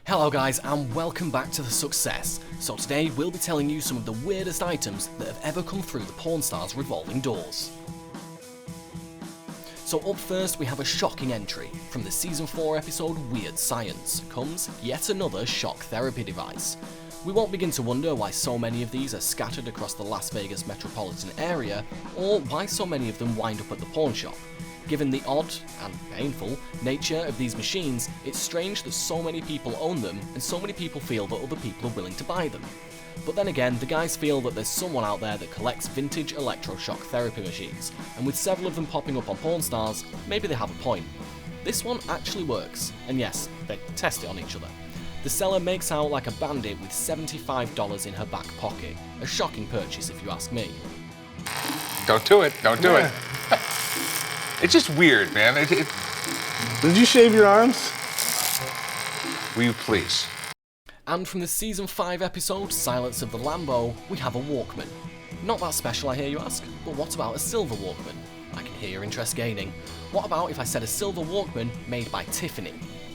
Hello guys and welcome back to The Success. So today we'll be telling you some of the weirdest items that have ever come through the porn star's revolving doors. So up first we have a shocking entry. From the season 4 episode Weird Science comes yet another shock therapy device. We won't begin to wonder why so many of these are scattered across the Las Vegas metropolitan area, or why so many of them wind up at the pawn shop. Given the odd, and painful, nature of these machines, it's strange that so many people own them and so many people feel that other people are willing to buy them. But then again, the guys feel that there's someone out there that collects vintage electroshock therapy machines, and with several of them popping up on porn stars, maybe they have a point. This one actually works, and yes, they test it on each other. The seller makes out like a bandit with $75 in her back pocket. A shocking purchase if you ask me. Don't do it, don't do it. It's just weird, man. Did you shave your arms? Will you please? And from the season 5 episode Silence of the Lambo, we have a Walkman. Not that special, I hear you ask, but what about a silver Walkman? I can hear your interest gaining. What about if I said a silver Walkman made by Tiffany?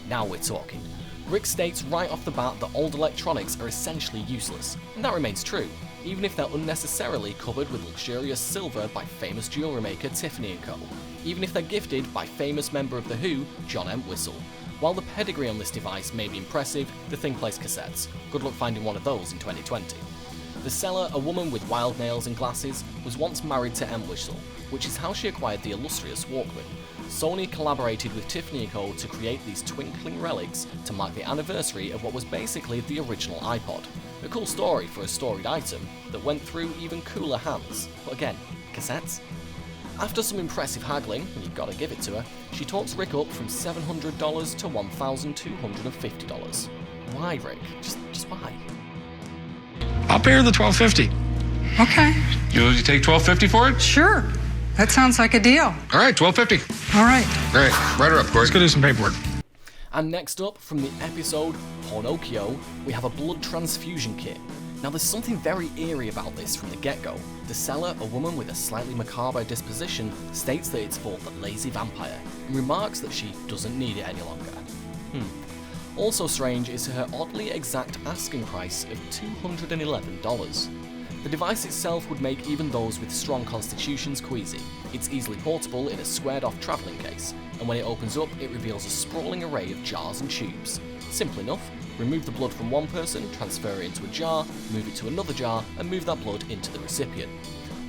Now we're talking. Rick states right off the bat that old electronics are essentially useless, and that remains true, even if they're unnecessarily covered with luxurious silver by famous jewellery maker Tiffany & Co., even if they're gifted by famous member of The Who, John Entwistle. While the pedigree on this device may be impressive, the thing plays cassettes. Good luck finding one of those in 2020. The seller, a woman with wild nails and glasses, was once married to Entwistle, which is how she acquired the illustrious Walkman. Sony collaborated with Tiffany & Co. to create these twinkling relics to mark the anniversary of what was basically the original iPod. A cool story for a storied item that went through even cooler hands, but again, cassettes? After some impressive haggling, and you've got to give it to her, she talks Rick up from $700 to $1,250. Why, Rick? Just why? I'll pay her the $1,250. Okay, You take $1,250 for it? sure. That sounds like a deal. All right, $1,250. All right. All right, write her up, Corey. Let's go do some paperwork. And next up, from the episode Pornocchio, we have a blood transfusion kit. Now there's something very eerie about this from the get-go. The seller, a woman with a slightly macabre disposition, states that it's for the lazy vampire, and remarks that she doesn't need it any longer. Also strange is her oddly exact asking price of $211. The device itself would make even those with strong constitutions queasy. It's easily portable in a squared-off travelling case, and when it opens up, it reveals a sprawling array of jars and tubes. Simple enough. Remove the blood from one person, transfer it into a jar, move it to another jar, and move that blood into the recipient.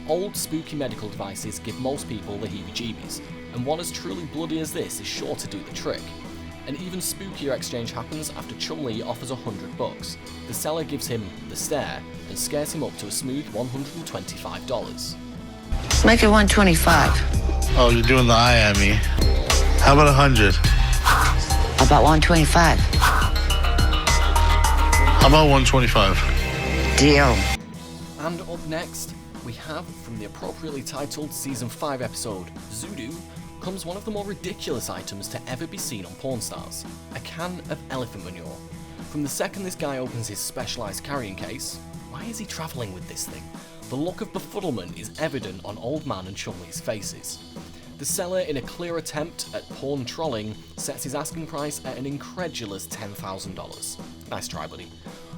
Old, spooky medical devices give most people the heebie-jeebies, and one as truly bloody as this is sure to do the trick. An even spookier exchange happens after Chumlee offers $100. The seller gives him the stare and scares him up to a smooth $125. Let's make it 125. Oh, you're doing the eye at me. How about 100? How about 125? How about 125? Deal. And up next, we have, from the appropriately titled Season 5 episode, Zoodoo, comes one of the more ridiculous items to ever be seen on porn stars, a can of elephant manure. From the second this guy opens his specialised carrying case, why is he travelling with this thing? The look of befuddlement is evident on Old Man and Chumlee's faces. The seller, in a clear attempt at porn trolling, sets his asking price at an incredulous $10,000. Nice try, buddy.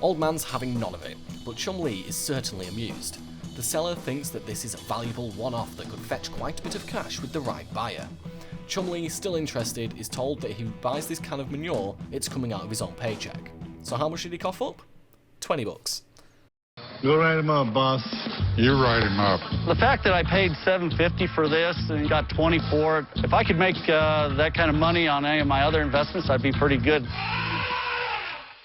Old Man's having none of it, but Chumlee is certainly amused. The seller thinks that this is a valuable one-off that could fetch quite a bit of cash with the right buyer. Chumlee, still interested, is told that if he buys this can of manure, it's coming out of his own paycheck. So how much did he cough up? $20. Go write him up, boss. You write him up. The fact that I paid $750 for this and got 20 for it, if I could make that kind of money on any of my other investments, I'd be pretty good.